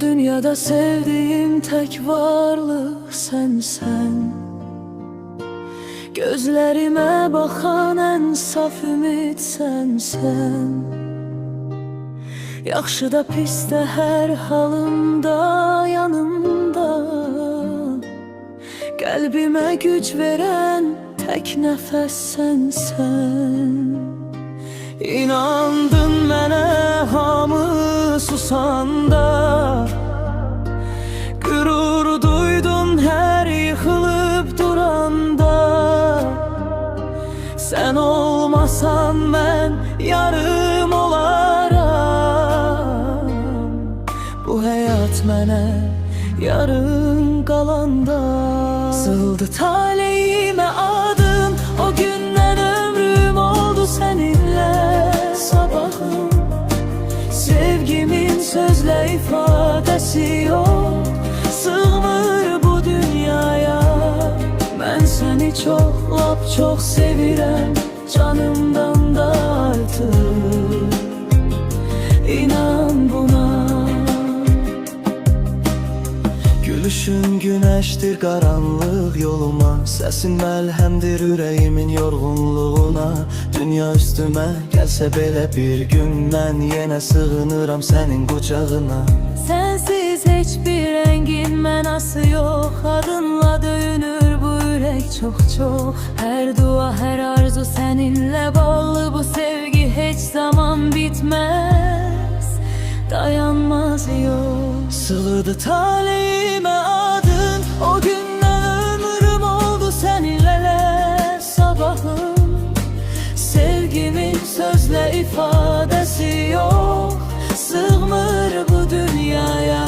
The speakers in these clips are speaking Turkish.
dünyada sevdiğim tek varlık sensen. Gözlerime bakan en saf ümit sensen. Yaxşı da pis de her halımda yanımda. Kalbime güç veren tek nefes sensen. İnandın mənə hamı susanda. Gurur duydun her yıkılıp duranda. Sen olmasan ben yarım olaram. Bu hayat mənə yarım qalanda. Sığıldı taleyime adın, o günden ömrüm oldu seninle sabahım. Sevgimin sözle ifadesi yok, sığmır bu dünyaya. Ben seni çok lap çok sevirem, canımdan da artık. İnan buna. Gülüşün güneştir karanlık yoluma. Sesin məlhəmdir yüreğimin yorgunluğuna. Dünya üstüme gelse belə bir gün, mən yenə sığınıram senin kucağına. Sensiz hiçbir rengin mənası yok, adınla döyünür bu yürek çok çok. Her dua her arzu seninle bağlı, bu sevgi hiç zaman bitmez, dayanmaz yok. Sığdı taleyime adın, o günden ömrüm oldu seninle sabahım. Sevgimin sözle ifadesi yok, sığmır bu dünyaya.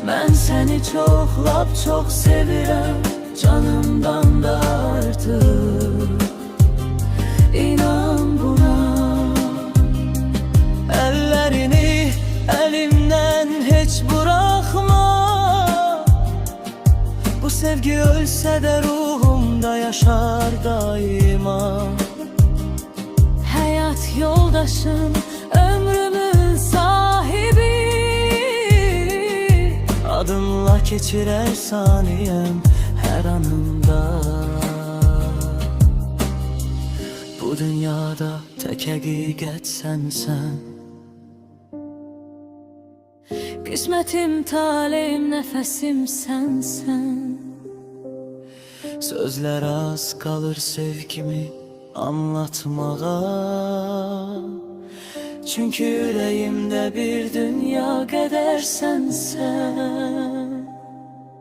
Ben seni çok lap çok sevirem, canımdan da artık. İnan buna. Ellerini elimden hiç bırakma. Bu sevgi ölse de ruhumda yaşar daima. Hayat yoldaşım, ömrümün sahibi. Adınla geçirer saniyem her anımda. Bu dünyada tek hakikat sensen. Kısmetim, talihim, nefesim sensen. Sözler az kalır sevgimi anlatmağa. Çünkü yüreğimde bir dünya kadar sensen.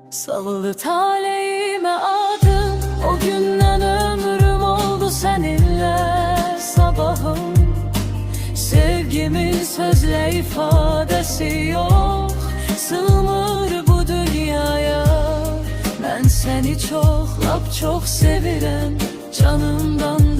Sallı talihime adın, o günden ömrüm oldu seninle sabahım. Sevgimin sözle ifadesi yok, sığmır bu dünyaya. Ben seni çok lap çok sevirem, canımdan